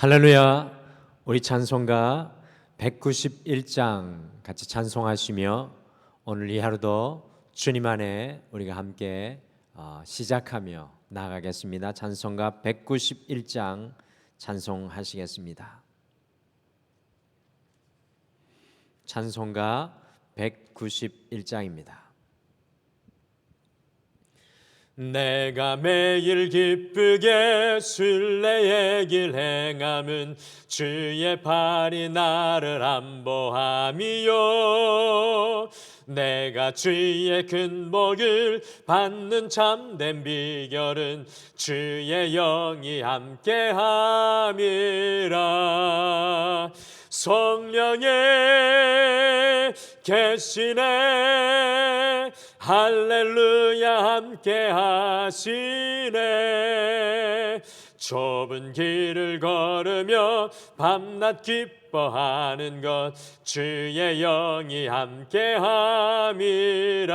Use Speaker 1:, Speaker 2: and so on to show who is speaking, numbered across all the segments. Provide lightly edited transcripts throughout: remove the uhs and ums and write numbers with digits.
Speaker 1: 할렐루야. 우리 찬송가 191장 같이 찬송하시며 오늘 이 하루도 주님 안에 우리가 함께 시작하며 나아가겠습니다. 찬송가 191장 찬송하시겠습니다. 찬송가 191장입니다. 내가 매일 기쁘게 순례의 길 행함은 주의 팔이 나를 안보함이요, 내가 주의 큰 복을 받는 참된 비결은 주의 영이 함께함이라. 성령의 계시네, 할렐루야 함께 하시네. 좁은 길을 걸으며 밤낮 기뻐하는 것 주의 영이 함께 함이라.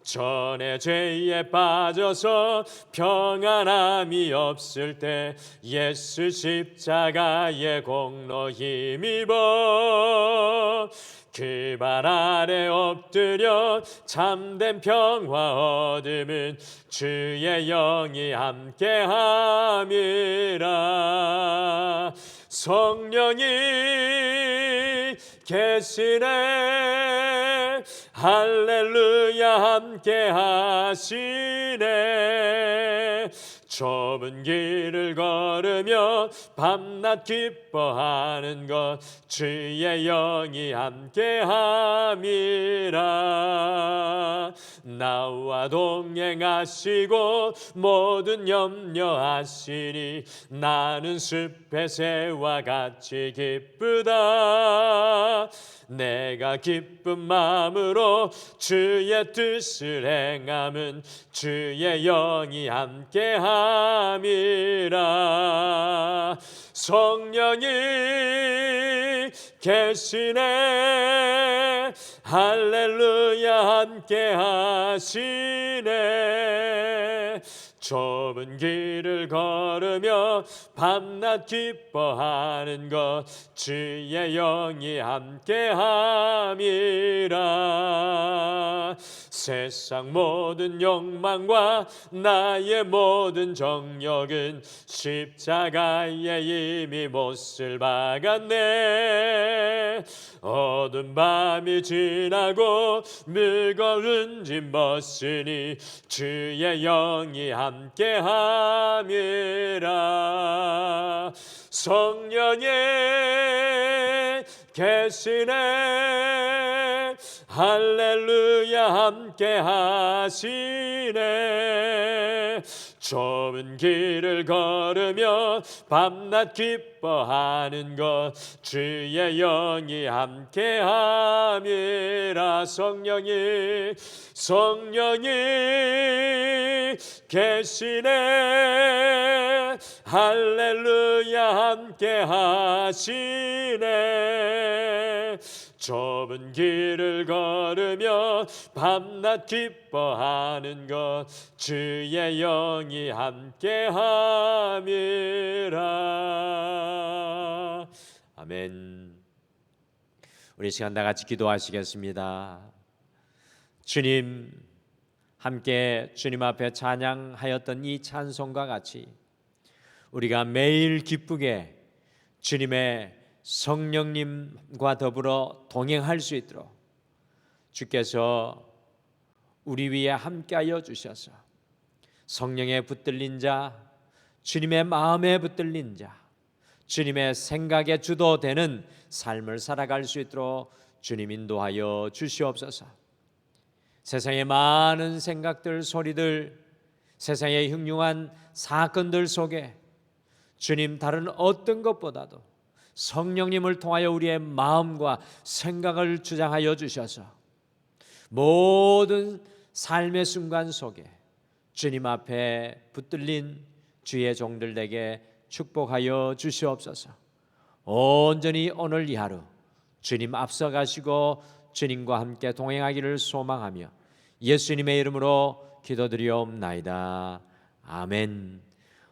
Speaker 1: 전에 죄에 빠져서 평안함이 없을 때 예수 십자가의 공로 힘입어 그 발 아래 엎드려 참된 평화 얻음은 주의 영이 함께함이라. 성령이 계시네, 할렐루야 함께하시네. 좁은 길을 걸으며 밤낮 기뻐하는 것 주의 영이 함께함이라. 나와 동행하시고 모든 염려하시니 나는 숲의 새와 같이 기쁘다. 내가 기쁜 마음으로 주의 뜻을 행함은 주의 영이 함께함이라. 성령이 계시네, 할렐루야 함께하시네. 좁은 길을 걸으며 밤낮 기뻐하는 것 주의 영이 함께함이라. 세상 모든 욕망과 나의 모든 정욕은 십자가에 이미 못을 박았네. 어두운 밤이 지나고 무거운 짐 벗으니 주의 영이 함께함이라. 성령의 계시네, 할렐루야 함께하시네. 좁은 길을 걸으며 밤낮 기뻐하는 것 주의 영이 함께함이라. 성령이 계시네, 할렐루야 함께하시네. 좁은 길을 걸으며 밤낮 기뻐하는 것 주의 영이 함께함이라. 아멘. 우리 시간 다 같이 기도하시겠습니다. 주님, 함께 주님 앞에 찬양하였던 이 찬송과 같이 우리가 매일 기쁘게 주님의 성령님과 더불어 동행할 수 있도록 주께서 우리 위에 함께하여 주셔서 성령에 붙들린 자, 주님의 마음에 붙들린 자, 주님의 생각에 주도되는 삶을 살아갈 수 있도록 주님 인도하여 주시옵소서. 세상의 많은 생각들, 소리들, 세상의 흉흉한 사건들 속에 주님, 다른 어떤 것보다도 성령님을 통하여 우리의 마음과 생각을 주장하여 주셔서 모든 삶의 순간 속에 주님 앞에 붙들린 주의 종들에게 축복하여 주시옵소서. 온전히 오늘 이 하루 주님 앞서가시고 주님과 함께 동행하기를 소망하며 예수님의 이름으로 기도드리옵나이다. 아멘.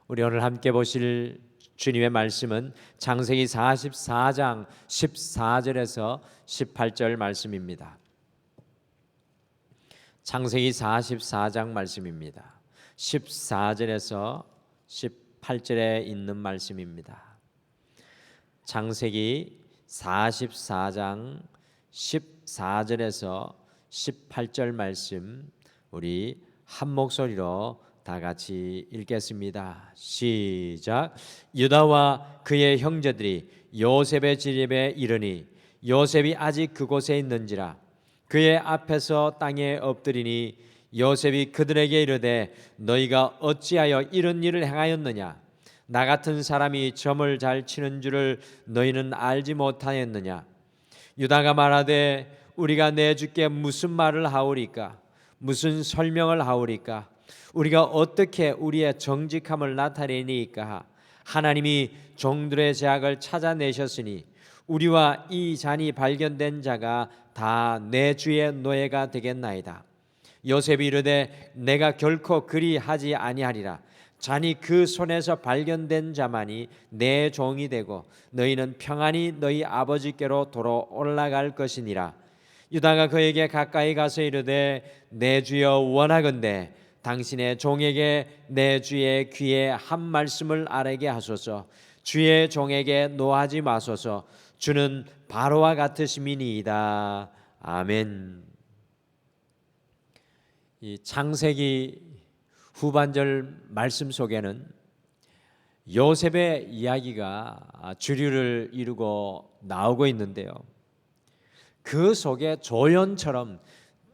Speaker 1: 우리 오늘 함께 보실 주님의 말씀은 창세기 44장 14절에서 18절 말씀입니다. 창세기 44장 말씀입니다. 14절에서 18절에 있는 말씀입니다. 창세기 44장 14절에서 18절 말씀 우리 한 목소리로 다 같이 읽겠습니다. 시작. 유다와 그의 형제들이 요셉의 집에 이르니 요셉이 아직 그곳에 있는지라 그의 앞에서 땅에 엎드리니 요셉이 그들에게 이르되 너희가 어찌하여 이런 일을 행하였느냐 나 같은 사람이 점을 잘 치는 줄을 너희는 알지 못하였느냐 유다가 말하되 우리가 내 주께 무슨 말을 하오리까 무슨 설명을 하오리까 우리가 어떻게 우리의 정직함을 나타내니까 하나님이 종들의 죄악을 찾아내셨으니 우리와 이 잔이 발견된 자가 다 내 주의 노예가 되겠나이다. 요셉이 이르되 내가 결코 그리 하지 아니하리라. 잔이 그 손에서 발견된 자만이 내 종이 되고 너희는 평안히 너희 아버지께로 돌아 올라갈 것이니라. 유다가 그에게 가까이 가서 이르되 내 주여 원하건대 당신의 종에게 내 주의 귀에 한 말씀을 아뢰게 하소서. 주의 종에게 노하지 마소서. 주는 바로와 같으심이니이다. 아멘. 이 창세기 후반절 말씀 속에는 요셉의 이야기가 주류를 이루고 나오고 있는데요. 그 속에 조연처럼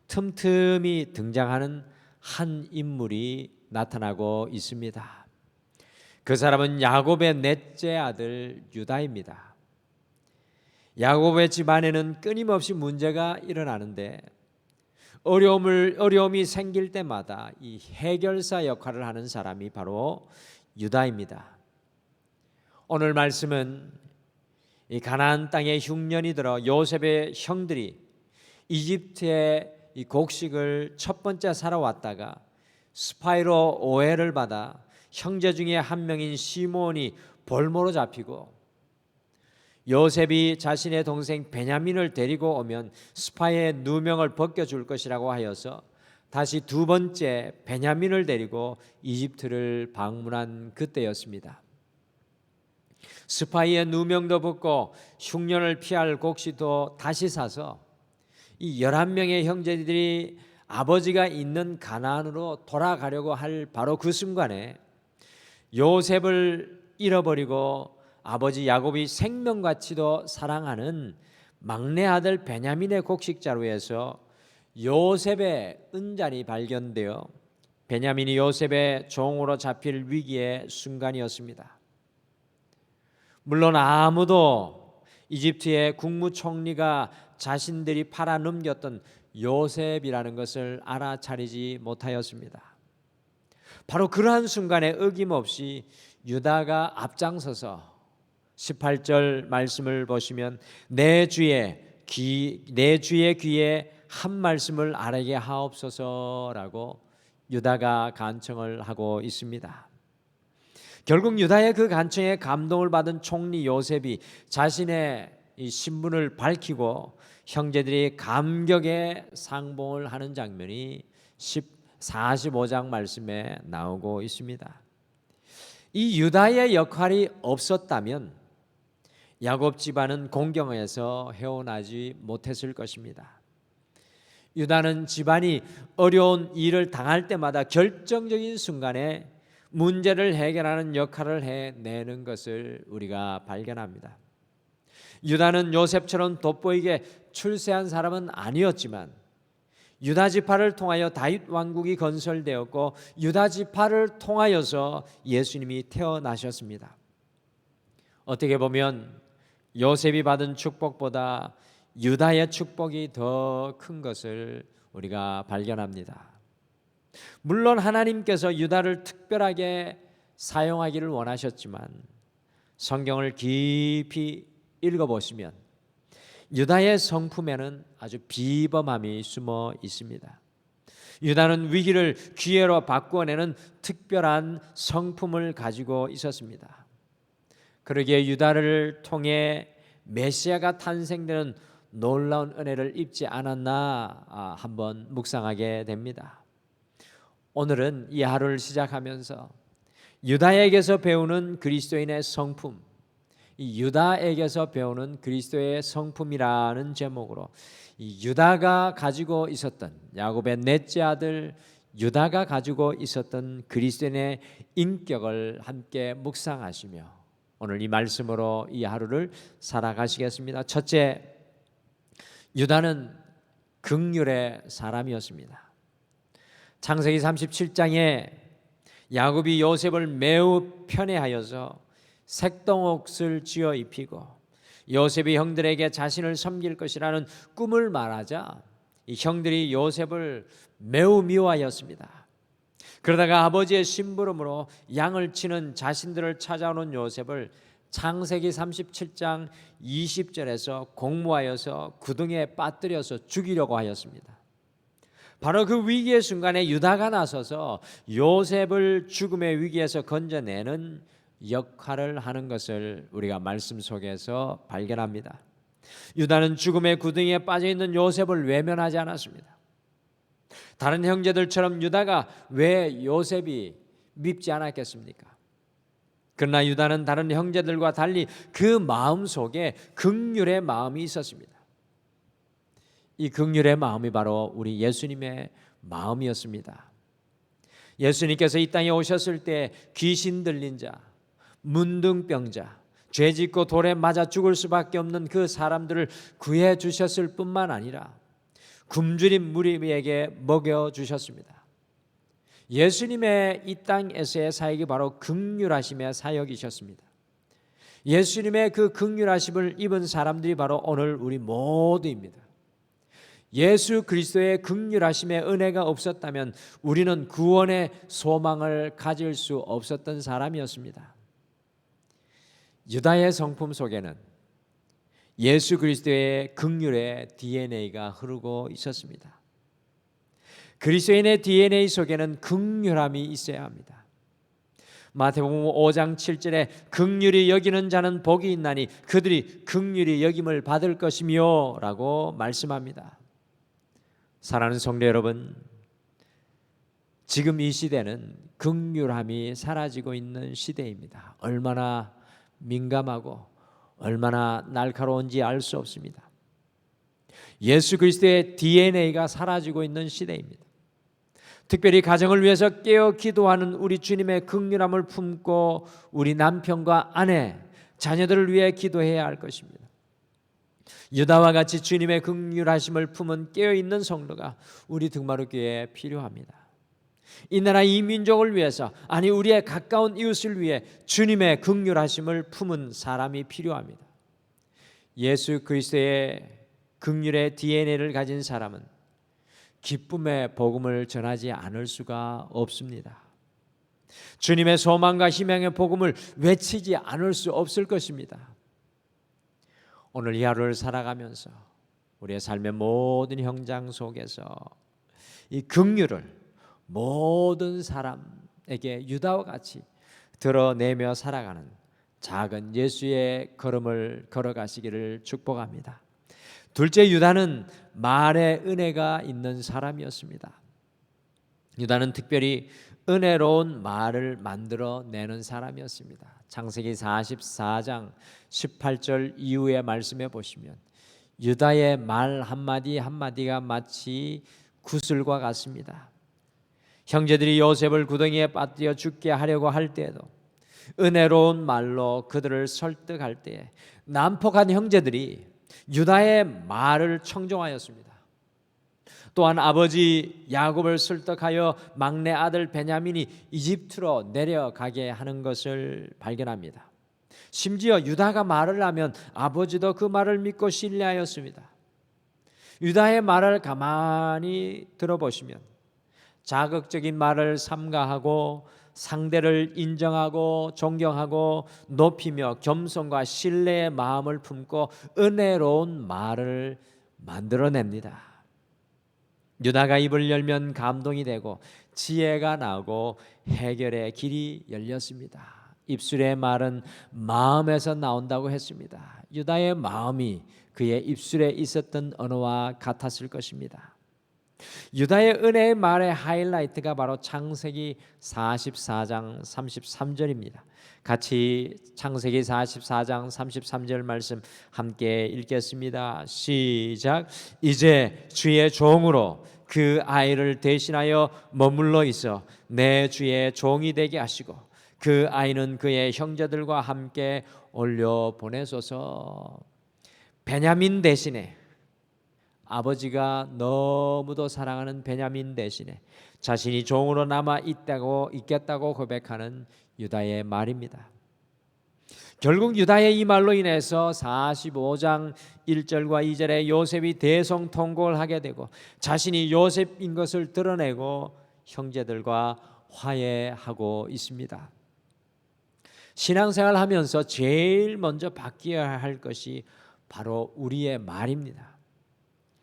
Speaker 1: 틈틈이 등장하는 한 인물이 나타나고 있습니다. 그 사람은 야곱의 넷째 아들 유다입니다. 야곱의 집안에는 끊임없이 문제가 일어나는데 어려움이 생길 때마다 이 해결사 역할을 하는 사람이 바로 유다입니다. 오늘 말씀은 이 가나안 땅에 흉년이 들어 요셉의 형들이 이집트의 이 곡식을 첫 번째 사러 왔다가 스파이로 오해를 받아 형제 중에 한 명인 시몬이 볼모로 잡히고 요셉이 자신의 동생 베냐민을 데리고 오면 스파이의 누명을 벗겨줄 것이라고 하여서 다시 두 번째 베냐민을 데리고 이집트를 방문한 그때였습니다. 스파이의 누명도 벗고 흉년을 피할 곡식도 다시 사서 이 11명의 형제들이 아버지가 있는 가나안으로 돌아가려고 할 바로 그 순간에 요셉을 잃어버리고 아버지 야곱이 생명같이도 사랑하는 막내 아들 베냐민의 곡식 자루에서 요셉의 은잔이 발견되어 베냐민이 요셉의 종으로 잡힐 위기의 순간이었습니다. 물론 아무도 이집트의 국무총리가 자신들이 팔아넘겼던 요셉이라는 것을 알아차리지 못하였습니다. 바로 그러한 순간에 어김없이 유다가 앞장서서 18절 말씀을 보시면 내 주의 귀에 한 말씀을 아뢰게 하옵소서라고 유다가 간청을 하고 있습니다. 결국 유다의 그 간청에 감동을 받은 총리 요셉이 자신의 이 신분을 밝히고 형제들이 감격의 상봉을 하는 장면이 45장 말씀에 나오고 있습니다. 이 유다의 역할이 없었다면 야곱 집안은 공경에서 헤어나지 못했을 것입니다. 유다는 집안이 어려운 일을 당할 때마다 결정적인 순간에 문제를 해결하는 역할을 해내는 것을 우리가 발견합니다. 유다는 요셉처럼 돋보이게 출세한 사람은 아니었지만 유다 지파를 통하여 다윗 왕국이 건설되었고 유다 지파를 통하여서 예수님이 태어나셨습니다. 어떻게 보면 요셉이 받은 축복보다 유다의 축복이 더 큰 것을 우리가 발견합니다. 물론 하나님께서 유다를 특별하게 사용하기를 원하셨지만 성경을 깊이 읽어보시면 유다의 성품에는 아주 비범함이 숨어 있습니다. 유다는 위기를 기회로 바꾸어내는 특별한 성품을 가지고 있었습니다. 그러기에 유다를 통해 메시아가 탄생되는 놀라운 은혜를 입지 않았나 한번 묵상하게 됩니다. 오늘은 이 하루를 시작하면서 유다에게서 배우는 그리스도인의 성품, 이 유다에게서 배우는 그리스도의 성품이라는 제목으로 이 유다가 가지고 있었던, 야곱의 넷째 아들 유다가 가지고 있었던 그리스도인의 인격을 함께 묵상하시며 오늘 이 말씀으로 이 하루를 살아가시겠습니다. 첫째, 유다는 긍휼의 사람이었습니다. 창세기 37장에 야곱이 요셉을 매우 편애하여서 색동옷을 지어 입히고 요셉이 형들에게 자신을 섬길 것이라는 꿈을 말하자 이 형들이 요셉을 매우 미워하였습니다. 그러다가 아버지의 심부름으로 양을 치는 자신들을 찾아오는 요셉을 창세기 37장 20절에서 공모하여서 구덩이에 빠뜨려서 죽이려고 하였습니다. 바로 그 위기의 순간에 유다가 나서서 요셉을 죽음의 위기에서 건져내는 역할을 하는 것을 우리가 말씀 속에서 발견합니다. 유다는 죽음의 구덩이에 빠져있는 요셉을 외면하지 않았습니다. 다른 형제들처럼 유다가 왜 요셉이 밉지 않았겠습니까? 그러나 유다는 다른 형제들과 달리 그 마음 속에 긍휼의 마음이 있었습니다. 이 긍휼의 마음이 바로 우리 예수님의 마음이었습니다. 예수님께서 이 땅에 오셨을 때 귀신 들린 자, 문둥병자, 죄짓고 돌에 맞아 죽을 수밖에 없는 그 사람들을 구해 주셨을 뿐만 아니라 굶주린 무리에게 먹여 주셨습니다. 예수님의 이 땅에서의 사역이 바로 긍휼하심의 사역이셨습니다. 예수님의 그 긍휼하심을 입은 사람들이 바로 오늘 우리 모두입니다. 예수 그리스도의 긍휼하심의 은혜가 없었다면 우리는 구원의 소망을 가질 수 없었던 사람이었습니다. 유다의 성품 속에는 예수 그리스도의 긍휼의 DNA가 흐르고 있었습니다. 그리스도인의 DNA 속에는 긍휼함이 있어야 합니다. 마태복음 5장 7절에 긍휼히 여기는 자는 복이 있나니 그들이 긍휼히 여김을 받을 것이며 라고 말씀합니다. 사랑하는 성도 여러분, 지금 이 시대는 긍휼함이 사라지고 있는 시대입니다. 얼마나 민감하고 얼마나 날카로운지 알 수 없습니다. 예수 그리스도의 DNA가 사라지고 있는 시대입니다. 특별히 가정을 위해서 깨어 기도하는 우리 주님의 긍휼함을 품고 우리 남편과 아내, 자녀들을 위해 기도해야 할 것입니다. 유다와 같이 주님의 긍휼하심을 품은 깨어있는 성도가 우리 등마루교회에 필요합니다. 이 나라 이 민족을 위해서, 아니 우리의 가까운 이웃을 위해 주님의 긍휼하심을 품은 사람이 필요합니다. 예수 그리스도의 긍휼의 DNA를 가진 사람은 기쁨의 복음을 전하지 않을 수가 없습니다. 주님의 소망과 희망의 복음을 외치지 않을 수 없을 것입니다. 오늘 이 하루를 살아가면서 우리의 삶의 모든 현장 속에서 이 긍휼을 모든 사람에게 유다와 같이 드러내며 살아가는 작은 예수의 걸음을 걸어가시기를 축복합니다. 둘째, 유다는 말의 은혜가 있는 사람이었습니다. 유다는 특별히 은혜로운 말을 만들어내는 사람이었습니다. 창세기 44장 18절 이후의 말씀에 보시면 유다의 말 한마디 한마디가 마치 구슬과 같습니다. 형제들이 요셉을 구덩이에 빠뜨려 죽게 하려고 할 때에도 은혜로운 말로 그들을 설득할 때에 난폭한 형제들이 유다의 말을 청종하였습니다. 또한 아버지 야곱을 설득하여 막내 아들 베냐민이 이집트로 내려가게 하는 것을 발견합니다. 심지어 유다가 말을 하면 아버지도 그 말을 믿고 신뢰하였습니다. 유다의 말을 가만히 들어보시면 자극적인 말을 삼가하고 상대를 인정하고 존경하고 높이며 겸손과 신뢰의 마음을 품고 은혜로운 말을 만들어냅니다. 유다가 입을 열면 감동이 되고 지혜가 나고 해결의 길이 열렸습니다. 입술의 말은 마음에서 나온다고 했습니다. 유다의 마음이 그의 입술에 있었던 언어와 같았을 것입니다. 유다의 은혜의 말의 하이라이트가 바로 창세기 44장 33절입니다. 같이 창세기 44장 33절 말씀 함께 읽겠습니다. 시작. 이제 주의 종으로 그 아이를 대신하여 머물러 있어 내 주의 종이 되게 하시고 그 아이는 그의 형제들과 함께 올려 보내소서. 베냐민 대신에, 아버지가 너무도 사랑하는 베냐민 대신에 자신이 종으로 남아 있겠다고 고백하는 유다의 말입니다. 결국 유다의 이 말로 인해서 45장 1절과 2절에 요셉이 대성통곡을 하게 되고 자신이 요셉인 것을 드러내고 형제들과 화해하고 있습니다. 신앙생활 하면서 제일 먼저 바뀌어야 할 것이 바로 우리의 말입니다.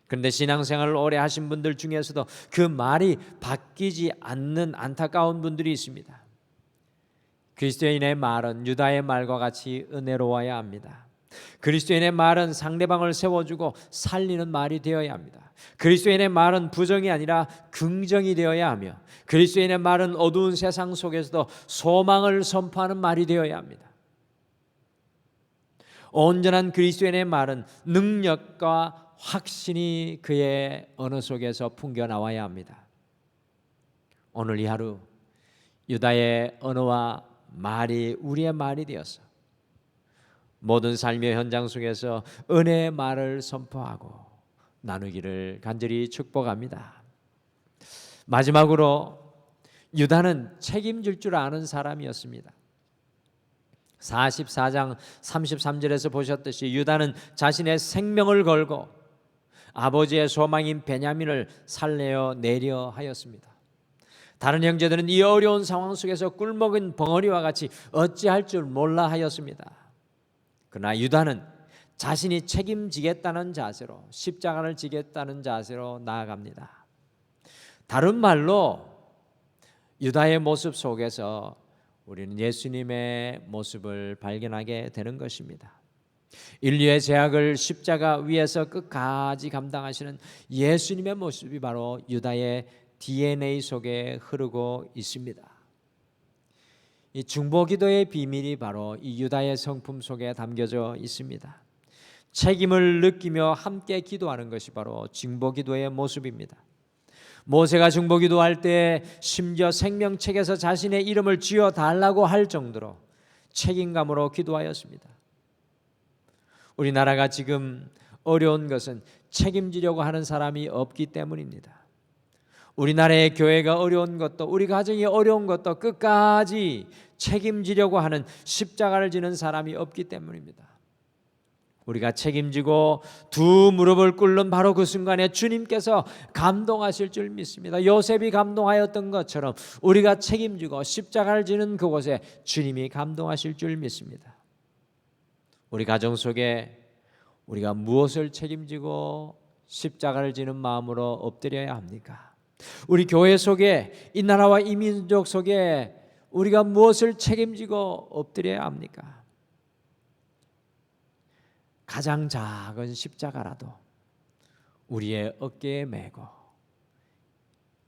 Speaker 1: 그런데 신앙생활을 오래 하신 분들 중에서도 그 말이 바뀌지 않는 안타까운 분들이 있습니다. 그리스도인의 말은 유다의 말과 같이 은혜로워야 합니다. 그리스도인의 말은 상대방을 세워주고 살리는 말이 되어야 합니다. 그리스도인의 말은 부정이 아니라 긍정이 되어야 하며 그리스도인의 말은 어두운 세상 속에서도 소망을 선포하는 말이 되어야 합니다. 온전한 그리스도인의 말은 능력과 확신이 그의 언어 속에서 풍겨나와야 합니다. 오늘 이 하루 유다의 언어와 말이 우리의 말이 되어서 모든 삶의 현장 속에서 은혜의 말을 선포하고 나누기를 간절히 축복합니다. 마지막으로 유다는 책임질 줄 아는 사람이었습니다. 44장 33절에서 보셨듯이 유다는 자신의 생명을 걸고 아버지의 소망인 베냐민을 살려 내려 하였습니다. 다른 형제들은 이 어려운 상황 속에서 꿀먹은 벙어리와 같이 어찌할 줄 몰라 하였습니다. 그러나 유다는 자신이 책임지겠다는 자세로 십자가를 지겠다는 자세로 나아갑니다. 다른 말로 유다의 모습 속에서 우리는 예수님의 모습을 발견하게 되는 것입니다. 인류의 죄악을 십자가 위에서 끝까지 감당하시는 예수님의 모습이 바로 유다의 DNA 속에 흐르고 있습니다. 이 중보기도의 비밀이 바로 이 유다의 성품 속에 담겨져 있습니다. 책임을 느끼며 함께 기도하는 것이 바로 중보기도의 모습입니다. 모세가 중보기도할 때 심지어 생명책에서 자신의 이름을 지어달라고 할 정도로 책임감으로 기도하였습니다. 우리나라가 지금 어려운 것은 책임지려고 하는 사람이 없기 때문입니다. 우리나라의 교회가 어려운 것도 우리 가정이 어려운 것도 끝까지 책임지려고 하는 십자가를 지는 사람이 없기 때문입니다. 우리가 책임지고 두 무릎을 꿇는 바로 그 순간에 주님께서 감동하실 줄 믿습니다. 요셉이 감동하였던 것처럼 우리가 책임지고 십자가를 지는 그곳에 주님이 감동하실 줄 믿습니다. 우리 가정 속에 우리가 무엇을 책임지고 십자가를 지는 마음으로 엎드려야 합니까? 우리 교회 속에 이 나라와 이 민족 속에 우리가 무엇을 책임지고 엎드려야 합니까? 가장 작은 십자가라도 우리의 어깨에 메고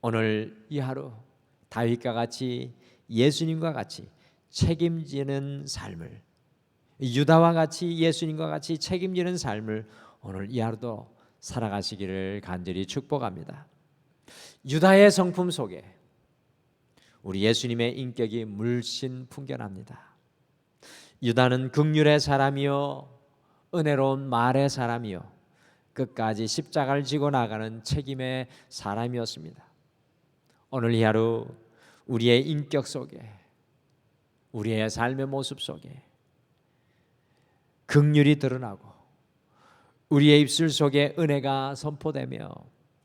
Speaker 1: 오늘 이 하루 다윗과 같이 예수님과 같이 책임지는 삶을, 유다와 같이 예수님과 같이 책임지는 삶을 오늘 이 하루도 살아가시기를 간절히 축복합니다. 유다의 성품 속에 우리 예수님의 인격이 물씬 풍겨납니다. 유다는 긍휼의 사람이요 은혜로운 말의 사람이요 끝까지 십자가를 지고 나가는 책임의 사람이었습니다. 오늘 이 하루 우리의 인격 속에 우리의 삶의 모습 속에 긍휼이 드러나고 우리의 입술 속에 은혜가 선포되며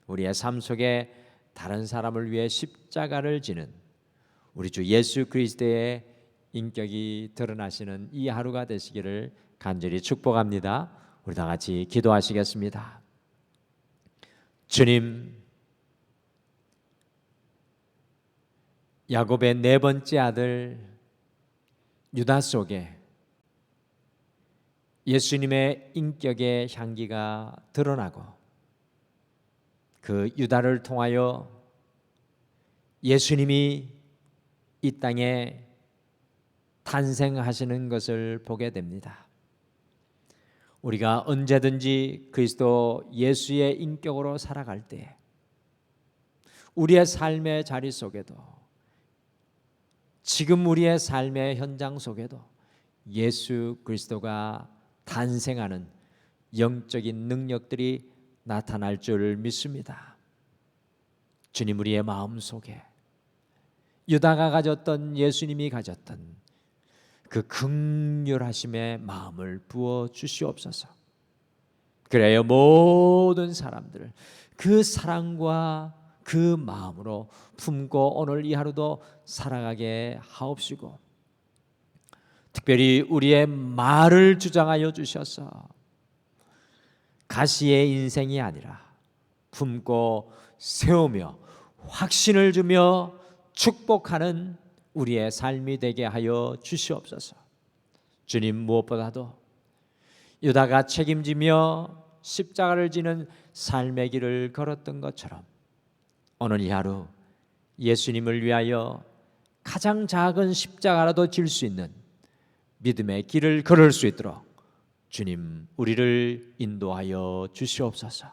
Speaker 1: 우리의 삶 속에 다른 사람을 위해 십자가를 지는 우리 주 예수 그리스도의 인격이 드러나시는 이 하루가 되시기를 간절히 축복합니다. 우리 다 같이 기도하시겠습니다. 주님, 야곱의 네 번째 아들 유다 속에 예수님의 인격의 향기가 드러나고 그 유다를 통하여 예수님이 이 땅에 탄생하시는 것을 보게 됩니다. 우리가 언제든지 그리스도 예수의 인격으로 살아갈 때 우리의 삶의 자리 속에도 지금 우리의 삶의 현장 속에도 예수 그리스도가 탄생하는 영적인 능력들이 나타날 줄 믿습니다. 주님 우리의 마음 속에 유다가 가졌던 예수님이 가졌던 그 긍휼하심의 마음을 부어 주시옵소서. 그래야 모든 사람들을 그 사랑과 그 마음으로 품고 오늘 이 하루도 살아가게 하옵시고, 특별히 우리의 말을 주장하여 주셔서 가시의 인생이 아니라 품고 세우며 확신을 주며 축복하는 우리의 삶이 되게 하여 주시옵소서. 주님, 무엇보다도 유다가 책임지며 십자가를 지는 삶의 길을 걸었던 것처럼 오늘 이 하루 예수님을 위하여 가장 작은 십자가라도 질 수 있는 믿음의 길을 걸을 수 있도록 주님 우리를 인도하여 주시옵소서.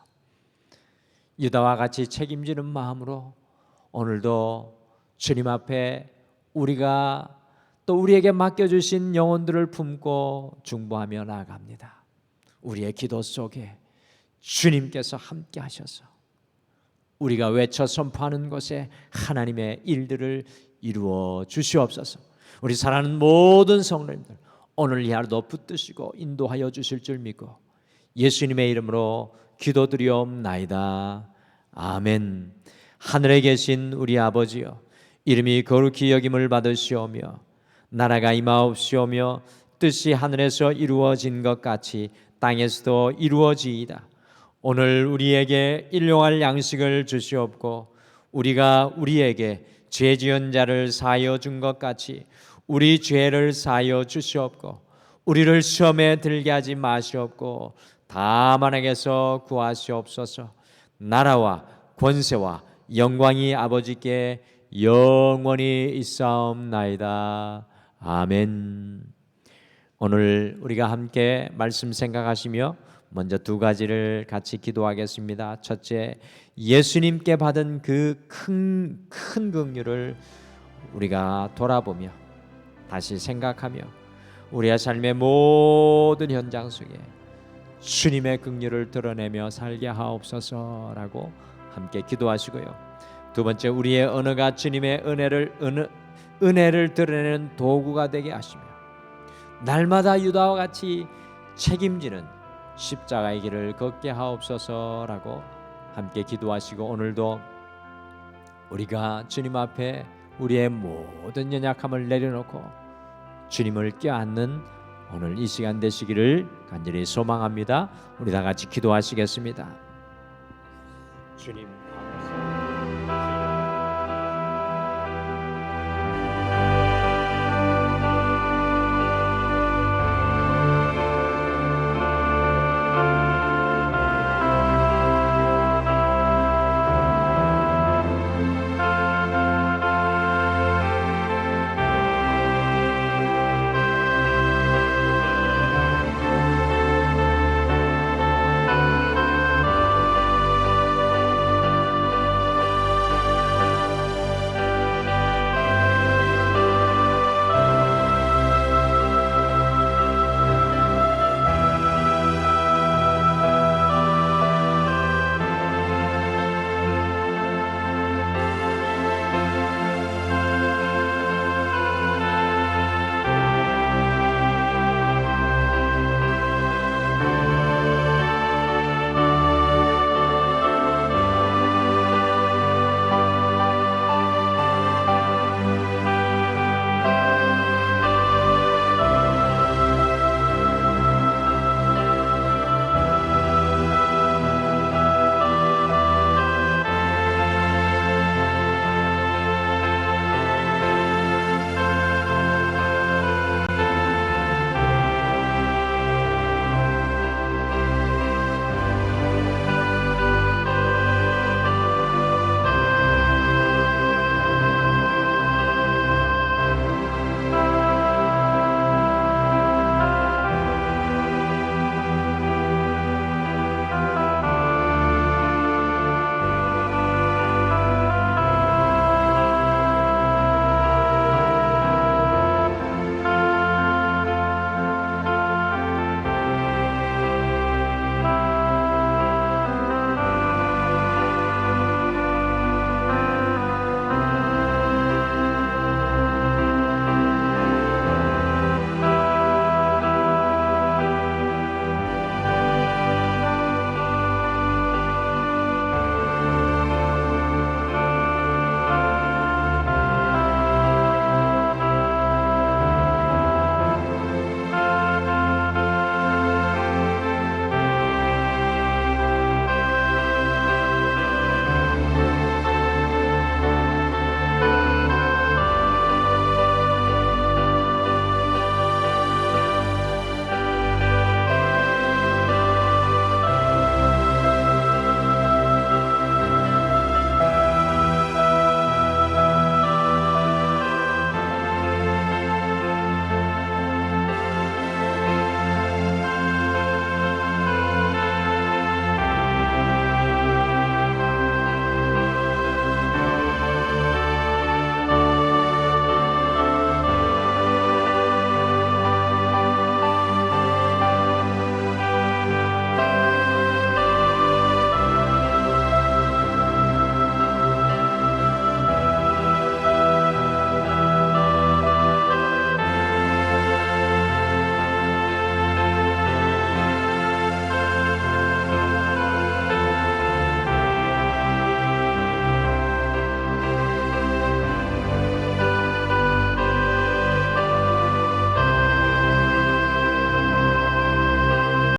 Speaker 1: 유다와 같이 책임지는 마음으로 오늘도 주님 앞에 우리가 또 우리에게 맡겨주신 영혼들을 품고 중보하며 나아갑니다. 우리의 기도 속에 주님께서 함께 하셔서 우리가 외쳐 선포하는 것에 하나님의 일들을 이루어 주시옵소서. 우리 사랑하는 모든 성도님들 오늘 이 하루도 붙드시고 인도하여 주실 줄 믿고 예수님의 이름으로 기도드리옵나이다. 아멘. 하늘에 계신 우리 아버지여, 이름이 거룩히 여김을 받으시오며 나라가 임하옵시오며 뜻이 하늘에서 이루어진 것 같이 땅에서도 이루어지이다. 오늘 우리에게 일용할 양식을 주시옵고 우리가 우리에게 죄 지은 자를 사하여 준 것 같이 우리 죄를 사하여 주시옵고 우리를 시험에 들게 하지 마시옵고 다만 악에서 구하시옵소서. 나라와 권세와 영광이 아버지께 영원히 있사옵나이다. 아멘. 오늘 우리가 함께 말씀 생각하시며 먼저 두 가지를 같이 기도하겠습니다. 첫째, 예수님께 받은 그 큰 긍휼을 우리가 돌아보며 다시 생각하며 우리의 삶의 모든 현장 속에 주님의 긍휼을 드러내며 살게 하옵소서라고 함께 기도하시고요. 두 번째, 우리의 언어가 주님의 은혜를 드러내는 도구가 되게 하시며 날마다 유다와 같이 책임지는 십자가의 길을 걷게 하옵소서라고 함께 기도하시고, 오늘도 우리가 주님 앞에 우리의 모든 연약함을 내려놓고 주님을 껴안는 오늘 이 시간 되시기를 간절히 소망합니다. 우리 다 같이 기도하시겠습니다. 주님,